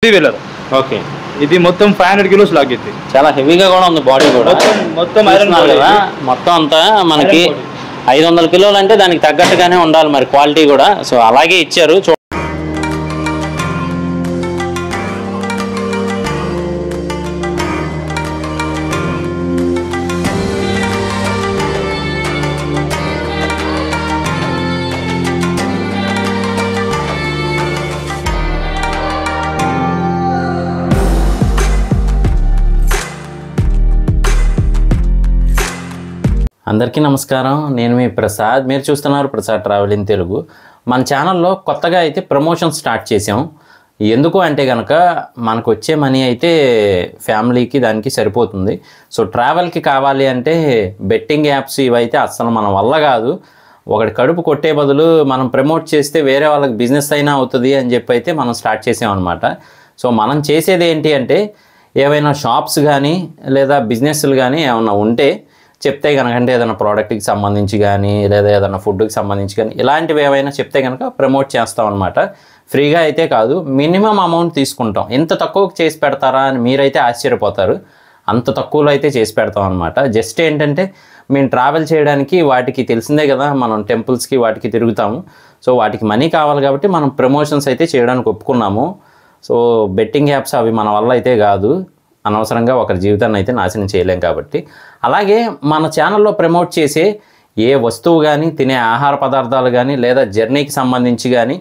3 wheeler. Okay. ఇది మొత్తం 500 kilos లాగిద్ది. చాలా హెవీగా కూడా ఉంది బాడీ కూడా. మొత్తం ఐరన్ కదా మొత్తం అంతా మనకి 500 కిలోలు అంటే దానికి తగ్గట్టుగానే ఉండాలి మరి క్వాలిటీ కూడా. సో అలాగే ఇచ్చారు. అందరికీ నమస్కారం. నేను మీ ప్రసాద్. మీరు చూస్తున్నారు ప్రసాద్ ట్రావెల్ ఇన్ తెలుగు. మన ఛానల్లో కొత్తగా అయితే ప్రమోషన్ స్టార్ట్ చేసాం. ఎందుకు అంటే కనుక మనకు వచ్చే మనీ అయితే ఫ్యామిలీకి దానికి సరిపోతుంది. సో ట్రావెల్కి కావాలి అంటే బెట్టింగ్ యాప్స్ ఇవైతే అస్సలు మన వల్ల కాదు. ఒకటి కడుపు కొట్టే బదులు మనం ప్రమోట్ చేస్తే వేరే వాళ్ళకి బిజినెస్ అయినా అవుతుంది అని చెప్పి అయితే మనం స్టార్ట్ చేసాం అనమాట. సో మనం చేసేది ఏంటి అంటే ఏవైనా షాప్స్ కానీ లేదా బిజినెస్లు కానీ ఏమైనా ఉంటే చెప్తే కనుక, అంటే ఏదైనా ప్రోడక్ట్కి సంబంధించి కానీ లేదా ఏదైనా ఫుడ్కి సంబంధించి కానీ ఇలాంటివి ఏవైనా చెప్తే కనుక ప్రమోట్ చేస్తాం అనమాట. ఫ్రీగా అయితే కాదు, మినిమం అమౌంట్ తీసుకుంటాం. ఎంత తక్కువకి చేసి పెడతారా అని మీరైతే ఆశ్చర్యపోతారు. అంత తక్కువలో అయితే చేసి పెడతాం అనమాట. జస్ట్ ఏంటంటే మేము ట్రావెల్ చేయడానికి వాటికి తెలిసిందే కదా, మనం టెంపుల్స్కి వాటికి తిరుగుతాము. సో వాటికి మనీ కావాలి కాబట్టి మనం ప్రమోషన్స్ అయితే చేయడానికి ఒప్పుకున్నాము. సో బెట్టింగ్ యాప్స్ అవి మన వల్ల అయితే కాదు. అనవసరంగా ఒకరి జీవితాన్ని అయితే నాశనం చేయలేం కాబట్టి. అలాగే మన ఛానల్లో ప్రమోట్ చేసే ఏ వస్తువు కానీ, తినే ఆహార పదార్థాలు కానీ లేదా జర్నీకి సంబంధించి కానీ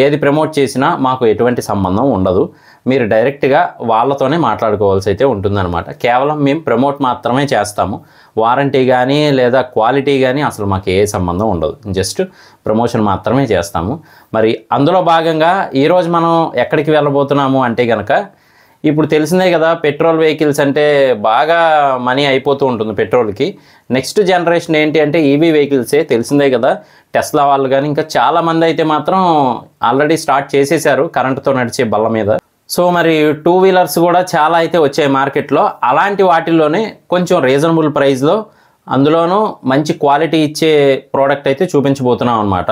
ఏది ప్రమోట్ చేసినా మాకు ఎటువంటి సంబంధం ఉండదు. మీరు డైరెక్ట్గా వాళ్ళతోనే మాట్లాడుకోవాల్సి అయితే ఉంటుందన్నమాట. కేవలం మేము ప్రమోట్ మాత్రమే చేస్తాము. వారంటీ కానీ లేదా క్వాలిటీ కానీ అసలు మాకు ఏ సంబంధం ఉండదు. జస్ట్ ప్రమోషన్ మాత్రమే చేస్తాము. మరి అందులో భాగంగా ఈరోజు మనం ఎక్కడికి వెళ్ళబోతున్నాము అంటే కనుక, ఇప్పుడు తెలిసిందే కదా పెట్రోల్ వెహికల్స్ అంటే బాగా మనీ అయిపోతూ ఉంటుంది పెట్రోల్కి. నెక్స్ట్ జనరేషన్ ఏంటి అంటే ఈవీ వెహికల్సే. తెలిసిందే కదా, టెస్లా వాళ్ళు కానీ ఇంకా చాలామంది అయితే మాత్రం ఆల్రెడీ స్టార్ట్ చేసేసారు కరెంటుతో నడిచే బల్ల మీద. సో మరి 2 వీలర్స్ కూడా చాలా అయితే వచ్చాయి మార్కెట్లో. అలాంటి వాటిల్లోనే కొంచెం రీజనబుల్ ప్రైస్లో, అందులోనూ మంచి క్వాలిటీ ఇచ్చే ప్రోడక్ట్ అయితే చూపించబోతున్నాం అనమాట.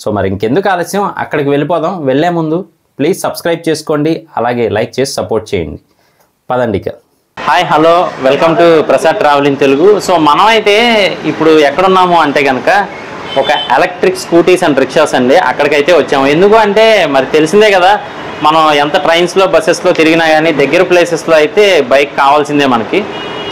సో మరి ఇంకెందుకు ఆలస్యం, అక్కడికి వెళ్ళిపోదాం. వెళ్ళే ముందు ప్లీజ్ సబ్స్క్రైబ్ చేసుకోండి, అలాగే లైక్ చేసి సపోర్ట్ చేయండి. పదండి. Hi, hello, welcome to Prasad travel in Telugu. So మనం అయితే ఇప్పుడు ఎక్కడున్నాము అంటే కనుక ఒక ఎలక్ట్రిక్ స్కూటీస్ అండ్ రిక్షాస్ అండి, అక్కడికైతే వచ్చాము. ఎందుకు అంటే మరి తెలిసిందే కదా, మనం ఎంత ట్రైన్స్లో బస్సెస్లో తిరిగినా కానీ దగ్గర ప్లేసెస్లో అయితే బైక్ కావాల్సిందే మనకి.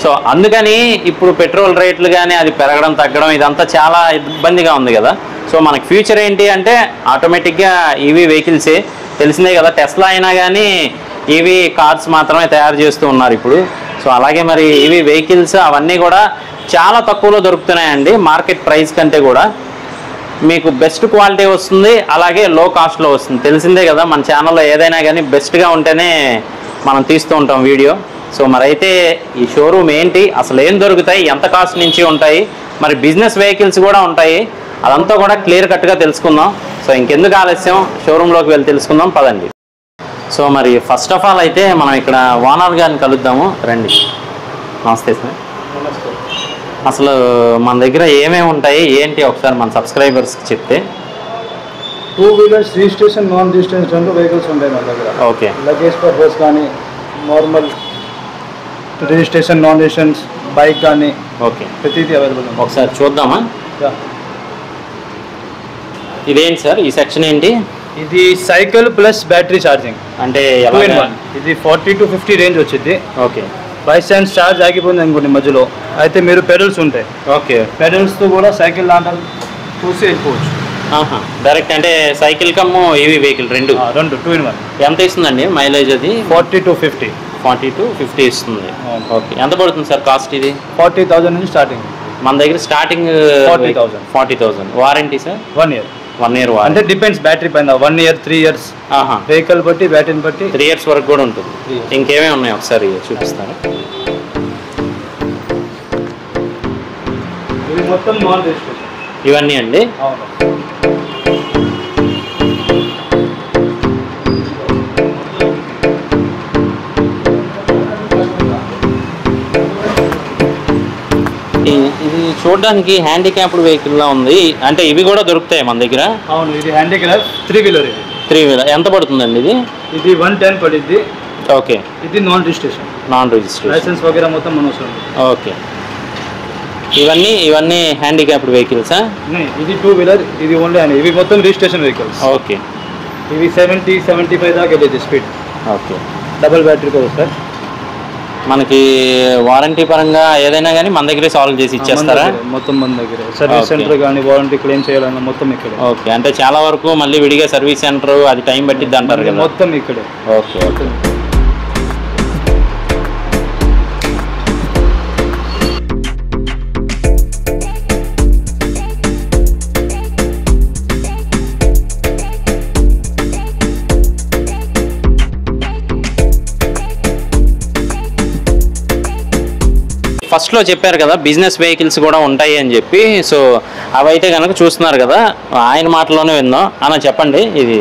సో అందుకని ఇప్పుడు పెట్రోల్ రేట్లు కానీ అది పెరగడం తగ్గడం ఇదంతా చాలా ఇబ్బందిగా ఉంది కదా. సో మనకి ఫ్యూచర్ ఏంటి అంటే ఆటోమేటిక్గా ఈవీ వెహికల్సే. తెలిసిందే కదా, టెస్లా అయినా కానీ ఈవీ కార్స్ మాత్రమే తయారు చేస్తూ ఉన్నారు ఇప్పుడు. సో అలాగే మరి ఈవీ వెహికల్స్ అవన్నీ కూడా చాలా తక్కువలో దొరుకుతున్నాయండి మార్కెట్ ప్రైస్ కంటే కూడా. మీకు బెస్ట్ క్వాలిటీ వస్తుంది, అలాగే లో కాస్ట్లో వస్తుంది. తెలిసిందే కదా, మన ఛానల్లో ఏదైనా కానీ బెస్ట్గా ఉంటేనే మనం తీస్తూ ఉంటాం వీడియో. సో మరి అయితే ఈ షోరూమ్ ఏంటి, అసలు ఏం దొరుకుతాయి, ఎంత కాస్ట్ నుంచి ఉంటాయి, మరి బిజినెస్ వెహికల్స్ కూడా ఉంటాయి, అదంతా కూడా క్లియర్ కట్గా తెలుసుకుందాం. సో ఇంకెందుకు ఆలస్యం, షోరూంలోకి వెళ్ళి తెలుసుకుందాం, పదండి. సో మరి ఫస్ట్ ఆఫ్ ఆల్ అయితే మనం ఇక్కడ ఓనర్ గారిని కలుద్దాము, రండి. నమస్తే సార్. నమస్తే. అసలు మన దగ్గర ఏమేమి ఉంటాయి ఏంటి ఒకసారి మన సబ్స్క్రైబర్స్కి చెప్తే. 2 wheelers registration, non registration 2 vehicles ఉంటాయి మన దగ్గర. ఓకే. లగేజ్ పర్పస్ కానీ, normal registration, non registration bike కానీ, ఓకే, ప్రతిదీ అవైలబుల్ ఉంది. ఒకసారి చూద్దామా. ఇదేంటి సార్, ఈ సెక్షన్ ఏంటి? ఇది సైకిల్ ప్లస్ బ్యాటరీ ఛార్జింగ్ అంటే 2 in 1. ఇది 40 to 50 రేంజ్ వచ్చింది. ఓకే. బై ఛాన్స్ ఛార్జ్ ఆగిపోయింది అనుకోండి మధ్యలో, అయితే మీరు పెడల్స్ ఉంటాయి. ఓకే. పెడల్స్తో కూడా సైకిల్ లాంటి చూసి వెళ్ళిపోవచ్చు. డైరెక్ట్ అంటే సైకిల్ కమ్ము ఈవీ వెహికల్ రెండు 2 in 1. ఎంత ఇస్తుందండి మైలేజ్? అది 40 to 50. 40 to 50 ఇస్తుంది. ఓకే. ఎంత పడుతుంది సార్ కాస్ట్? ఇది 40,000 నుంచి స్టార్టింగ్ మన దగ్గర. Starting 40,000. Warranty sir 1 year. 1 year అంటే డిపెండ్స్ బ్యాటరీ పైన. 1 year, 3 years వెహికల్ బట్టి, బ్యాటరీని బట్టి 3 years వరకు కూడా ఉంటుంది. ఇంకేమేమి ఉన్నాయి ఒకసారి చూపిస్తాను. ఇది మొత్తం నాన్ రిజిస్ట్రేషన్ ఇవన్నీ అండి. అవును. ఇది చూడడానికి హ్యాండిక్యాప్డ్ వెహికల్ లా ఉంది. అంటే ఇవి కూడా దొరుకుతాయి మన దగ్గర? అవును, ఇది హ్యాండిక్యాప్ 3 వీలర్. ఇది 3 వీలర్ ఎంత పడుతుందండి ఇది? ఇది 110 పడుద్ది. ఓకే. ఇది నాన్ రిజిస్ట్రేషన్. లైసెన్స్ వగేరా మొత్తం మనోసం. ఓకే. ఇవన్నీ హ్యాండిక్యాప్డ్ వెహికల్సా? ఇది 2 వీలర్, ఇది ఓన్లీ హ్యాండ్. ఇవి మొత్తం రిజిస్ట్రేషన్ వెహికల్స్. ఓకే. ఇవి 70-75 దాకా వెళ్ళేది స్పీడ్. ఓకే. డబుల్ బ్యాటరీ కూడా సార్. మనకి వారంటీ పరంగా ఏదైనా కానీ మన దగ్గరే సాల్వ్ చేసి ఇచ్చేస్తారా? మొత్తం మన దగ్గర. సర్వీస్ సెంటర్ కానీ వారంటీ క్లెయిమ్ చేయాలన్నా మొత్తం ఇక్కడే. ఓకే. అంటే చాలా వరకు మళ్ళీ విడిగా సర్వీస్ సెంటర్ అది టైం పట్టిద్ది అంటారు కదా? మొత్తం ఇక్కడే. ఓకే. ఓకే. ఫస్ట్లో చెప్పారు కదా బిజినెస్ వెహికల్స్ కూడా ఉంటాయి అని చెప్పి. సో అవైతే కనుక చూస్తున్నారు కదా, ఆయన మాటలోనే విందాం. అన్న చెప్పండి, ఇది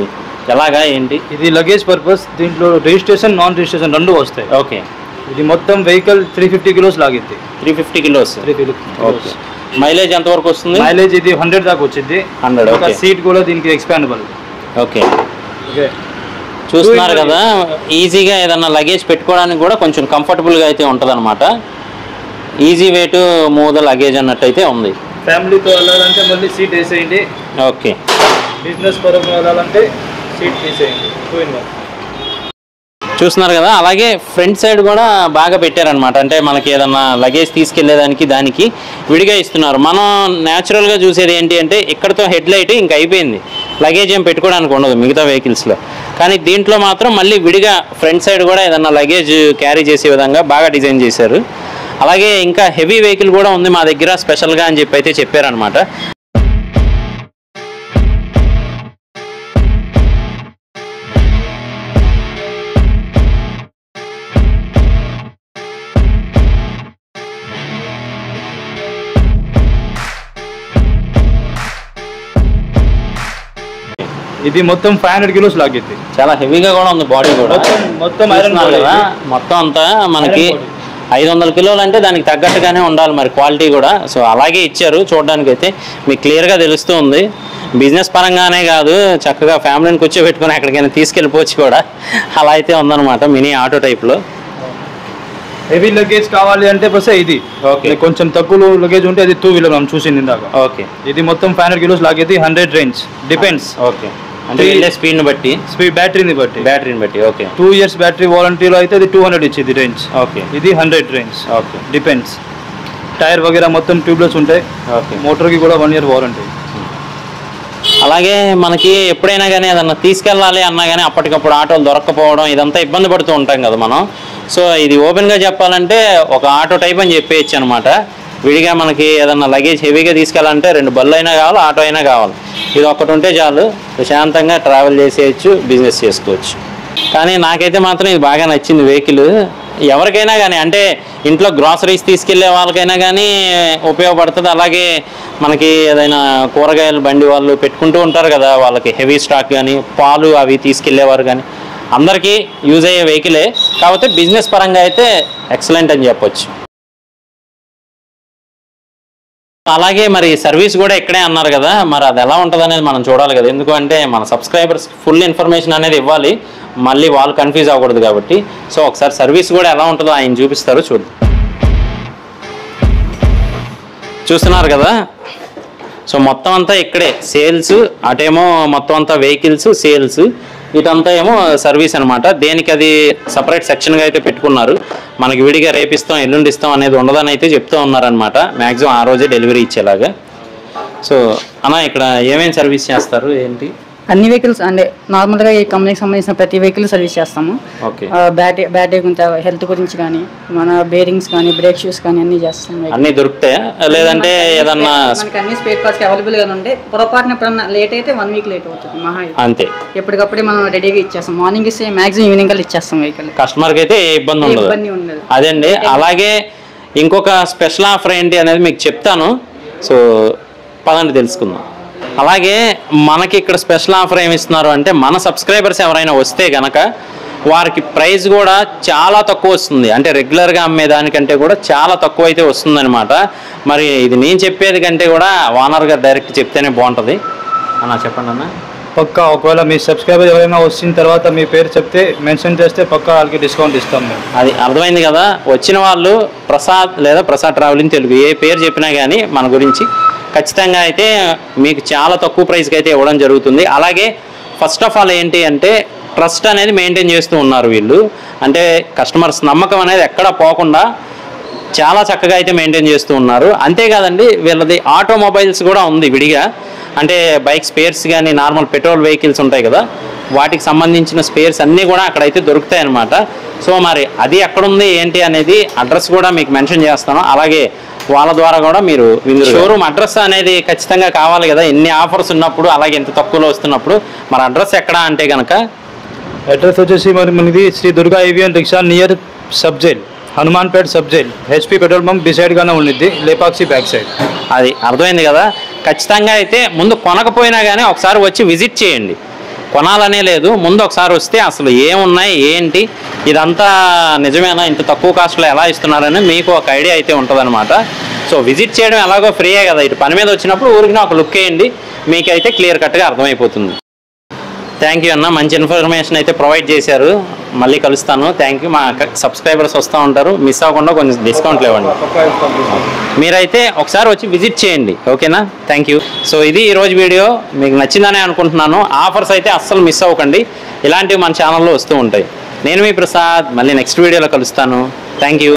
ఎలాగా ఏంటి? ఇది లగేజ్ పర్పస్. దీంట్లో రిజిస్ట్రేషన్ నాన్ రిజిస్ట్రేషన్ రెండు వస్తాయి. ఓకే. ఇది మొత్తం వెహికల్ 350 కిలోస్ లాగిద్ది. 350 కిలోస్. ఓకే. మైలేజ్ ఎంతవరకు వస్తుంది? మైలేజ్ ఇది 100 దాకా వచ్చింది. 100. ఒక సీట్ కూడా దీనికి ఎక్స్పాండబుల్. ఓకే. ఓకే. చూస్తున్నారు కదా, ఈజీగా ఏదన్నా లగేజ్ పెట్టుకోవడానికి కూడా కొంచెం కంఫర్టబుల్గా అయితే ఉంటుంది అనమాట. Easy way to move the luggage అన్నట్టయితే ఉంది. ఫ్యామిలీతో వెళ్ళాలంటే మళ్ళీ సీట్ వేసేయండి. ఓకే. బిజినెస్ పరంగా వెళ్ళాలంటే సీట్ తీసేయండి. 2-in-1. చూస్తున్నారు కదా, అలాగే ఫ్రంట్ సైడ్ కూడా బాగా పెట్టారనమాట. అంటే మనకి ఏదన్నా లగేజ్ తీసుకెళ్లేదానికి దానికి విడిగా ఇస్తున్నారు. మనం న్యాచురల్గా చూసేది ఏంటి అంటే ఇక్కడతో హెడ్ లైట్ ఇంకా అయిపోయింది, లగేజ్ ఏం పెట్టుకోవడానికి ఉండదు మిగతా వెహికల్స్లో. కానీ దీంట్లో మాత్రం మళ్ళీ విడిగా ఫ్రంట్ సైడ్ కూడా ఏదన్నా లగేజ్ క్యారీ చేసే విధంగా బాగా డిజైన్ చేశారు. అలాగే ఇంకా హెవీ వెహికల్ కూడా ఉంది మా దగ్గర స్పెషల్గా అని చెప్పి అయితే చెప్పారనమాట. ఇది మొత్తం 500 కిలోస్ లాగిద్ది. చాలా హెవీగా కూడా ఉంది బాడీ కూడా. మొత్తం ఐరన్ కదా, మొత్తం అంతా మనకి 500 కిలోలు అంటే దానికి తగ్గట్టుగానే ఉండాలి మరి క్వాలిటీ కూడా. సో అలాగే ఇచ్చారు. చూడడానికి అయితే మీకు క్లియర్గా తెలుస్తూ ఉంది. బిజినెస్ పరంగానే కాదు, చక్కగా ఫ్యామిలీని కూర్చోబెట్టుకుని ఎక్కడికైనా తీసుకెళ్ళిపోవచ్చు కూడా. అలా అయితే ఉందన్నమాట మినీ ఆటో టైప్లో. హెవీ లగేజ్ కావాలి అంటే బస్ ఇది. ఓకే. కొంచెం తక్కువ లగేజ్ ఉంటే అది 2 వీలర్ మనం చూసింది ఇందాక. ఓకే. ఇది మొత్తం 500 కిలోస్ లాగేది. 100 range depends. ఓకే. అంటే వెళ్ళే స్పీడ్ని బట్టి, బ్యాటరీని బట్టి. ఓకే. 2 ఇయర్స్ బ్యాటరీ వారంటీలో అయితే అది 200 ఇచ్చేది రేంజ్. ఓకే. ఇది 100 రేంజ్. ఓకే. డిపెండ్స్. టైర్ వగేరా మొత్తం ట్యూబ్లెస్ ఉంటాయి. ఓకే. మోటార్కి కూడా 1 ఇయర్ వారంటీ. అలాగే మనకి ఎప్పుడైనా కానీ ఏదన్నా తీసుకెళ్ళాలి అన్నా కానీ అప్పటికప్పుడు ఆటోలు దొరక్కపోవడం ఇదంతా ఇబ్బంది పడుతూ ఉంటాం కదా మనం. సో ఇది ఓపెన్గా చెప్పాలంటే ఒక ఆటో టైప్ అని చెప్పేయచ్చు అనమాట. విడిగా మనకి ఏదన్నా లగేజ్ హెవీగా తీసుకెళ్ళాలంటే 2 బళ్ళు అయినా కావాలి, ఆటో అయినా కావాలి. ఇది ఒక్కటి ఉంటే చాలు, ప్రశాంతంగా ట్రావెల్ చేసేయచ్చు, బిజినెస్ చేసుకోవచ్చు. కానీ నాకైతే మాత్రం ఇది బాగా నచ్చింది వెహికల్. ఎవరికైనా కానీ అంటే ఇంట్లో గ్రాసరీస్ తీసుకెళ్లే వాళ్ళకైనా కానీ ఉపయోగపడుతుంది. అలాగే మనకి ఏదైనా కూరగాయలు బండి వాళ్ళు పెట్టుకుంటూ ఉంటారు కదా, వాళ్ళకి హెవీ స్టాక్ కానీ పాలు అవి తీసుకెళ్లేవారు కానీ అందరికీ యూజ్ అయ్యే వెహికలే. కాకపోతే బిజినెస్ పరంగా అయితే ఎక్సలెంట్ అని చెప్పొచ్చు. అలాగే మరి సర్వీస్ కూడా ఇక్కడే అన్నారు కదా, మరి అది ఎలా ఉంటుంది అనేది మనం చూడాలి కదా. ఎందుకంటే మన సబ్స్క్రైబర్స్ ఫుల్ ఇన్ఫర్మేషన్ అనేది ఇవ్వాలి, మళ్ళీ వాళ్ళు కన్ఫ్యూజ్ అవ్వకూడదు కాబట్టి. సో ఒకసారి సర్వీస్ కూడా ఎలా ఉంటుందో ఆయన చూపిస్తారు, చూద్దాం. చూస్తున్నారు కదా, సో మొత్తం అంతా ఇక్కడే సేల్స్, అటేమో మొత్తం అంతా వెహికల్స్ సేల్స్, ఇటంతా ఏమో సర్వీస్ అనమాట. దేనికి అది సపరేట్ సెక్షన్గా అయితే పెట్టుకున్నారు. మనకి విడిగా రేపిస్తాం ఎల్లుండి ఇస్తాం అనేది ఉండదని అయితే చెప్తూ ఉన్నారనమాట. మ్యాక్సిమం ఆ రోజే డెలివరీ ఇచ్చేలాగా. సో అన్న ఇక్కడ ఏమేమి సర్వీస్ చేస్తారు ఏంటి? అన్ని వెహికల్స్ అంటే నార్మల్గా ఈ కంపెనీకి సంబంధించిన ప్రతి వెహికల్ సర్వీస్ చేస్తాము. ఓకే. బ్యాటరీ గురించి, హెల్త్ గురించి కానీ, మన బేరింగ్స్ కానీ, బ్రేక్ షూస్ కానీ అన్ని చేస్తాం. అన్ని దొరుకుతాయా లేదంటే ఏదన్నా? మనకి అన్ని స్పేర్ పార్ట్స్ అవైలబుల్ గా ఉంటే పొరపాటున ఎప్పుడన్నా లేట్ అయితే 1 వీక్ లేట్ అవుతుంది మహా. అంతే. ఎప్పటికప్పుడే మనం రెడీగా ఇచ్చేస్తాం. మార్నింగ్ ఇస్తే మాక్సిమం ఈవినింగ్ కల్లా ఇచ్చేస్తాం వెహికల్. కస్టమర్కి అయితే ఇబ్బంది ఉండదు. అదండి. అలాగే ఇంకొక స్పెషల్ ఆఫర్ ఏంటి అనేది మీకు చెప్తాను. సో పదండి తెలుసుకుందాం. అలాగే మనకి ఇక్కడ స్పెషల్ ఆఫర్ ఏమి ఇస్తున్నారు అంటే, మన సబ్స్క్రైబర్స్ ఎవరైనా వస్తే కనుక వారికి ప్రైస్ కూడా చాలా తక్కువ వస్తుంది. అంటే రెగ్యులర్గా అమ్మే దానికంటే కూడా చాలా తక్కువ అయితే వస్తుందన్నమాట. మరి ఇది నేను చెప్పేది కంటే కూడా ఓనర్ గారు డైరెక్ట్ చెప్తేనే బాగుంటుంది అన్న. చెప్పండి అన్న. పక్కా ఒకవేళ మీ సబ్స్క్రైబర్ ఎవరైనా వచ్చిన తర్వాత మీ పేరు చెప్తే మెన్షన్ చేస్తే పక్కా వాళ్ళకి డిస్కౌంట్ ఇస్తాం మేము. అది అర్థమైంది కదా. వచ్చిన వాళ్ళు ప్రసాద్ లేదా ప్రసాద్ ట్రావెలింగ్ తెలుగు ఏ పేరు చెప్పినా కానీ మన గురించి ఖచ్చితంగా అయితే మీకు చాలా తక్కువ ప్రైస్కి అయితే ఇవ్వడం జరుగుతుంది. అలాగే ఫస్ట్ ఆఫ్ ఆల్ ఏంటి అంటే ట్రస్ట్ అనేది మెయింటైన్ చేస్తూ ఉన్నారు వీళ్ళు. అంటే కస్టమర్స్ నమ్మకం అనేది ఎక్కడా పోకుండా చాలా చక్కగా అయితే మెయింటైన్ చేస్తూ ఉన్నారు. అంతేకాదండి వీళ్ళది ఆటోమొబైల్స్ కూడా ఉంది విడిగా. అంటే బైక్ స్పేర్స్ కానీ నార్మల్ పెట్రోల్ వెహికల్స్ ఉంటాయి కదా, వాటికి సంబంధించిన స్పేర్స్ అన్నీ కూడా అక్కడైతే దొరుకుతాయి అన్నమాట. సో మరి అది ఎక్కడుంది ఏంటి అనేది అడ్రస్ కూడా మీకు మెన్షన్ చేస్తాను. అలాగే వాళ్ళ ద్వారా కూడా మీరు షోరూమ్ అడ్రస్ అనేది ఖచ్చితంగా కావాలి కదా, ఎన్ని ఆఫర్స్ ఉన్నప్పుడు అలాగే ఎంత తక్కువలో వస్తున్నప్పుడు. మరి అడ్రస్ ఎక్కడ అంటే కనుక అడ్రస్ వచ్చేసి మరి మనది Shri Durga avian rickshaw near sub jail, Hanumanpet sub jail, HP petrol bunk బిసైడ్గానే ఉండిద్ది, లేపాక్షి బ్యాక్ సైడ్. అది అర్థమైంది కదా. ఖచ్చితంగా అయితే ముందు కొనకపోయినా కానీ ఒకసారి వచ్చి విజిట్ చేయండి. కొనాలనే లేదు, ముందు ఒకసారి వస్తే అసలు ఏమున్నాయి ఏంటి ఇదంతా నిజమేనా, ఇంత తక్కువ కాస్ట్లో ఎలా ఇస్తున్నారని మీకు ఒక ఐడియా అయితే ఉంటుందన్నమాట. సో విజిట్ చేయడం ఎలాగో ఫ్రీయే కదా, ఇటు పని మీద వచ్చినప్పుడు ఊరికి ఒక లుక్ వేయండి, మీకైతే క్లియర్ కట్గా అర్థమైపోతుంది. థ్యాంక్ యూ అన్న, మంచి ఇన్ఫర్మేషన్ అయితే ప్రొవైడ్ చేశారు. మళ్ళీ కలుస్తాను. Thank you. మా సబ్స్క్రైబర్స్ వస్తూ ఉంటారు, మిస్ అవ్వకుండా కొంచెం డిస్కౌంట్లు ఇవ్వండి. మీరైతే ఒకసారి వచ్చి విజిట్ చేయండి, ఓకేనా. Thank you. సో ఇది ఈరోజు వీడియో మీకు నచ్చిందనే అనుకుంటున్నాను. ఆఫర్స్ అయితే అస్సలు మిస్ అవ్వకండి, ఇలాంటివి మన ఛానల్లో వస్తూ ఉంటాయి. నేను మీ ప్రసాద్, మళ్ళీ నెక్స్ట్ వీడియోలో కలుస్తాను. Thank you.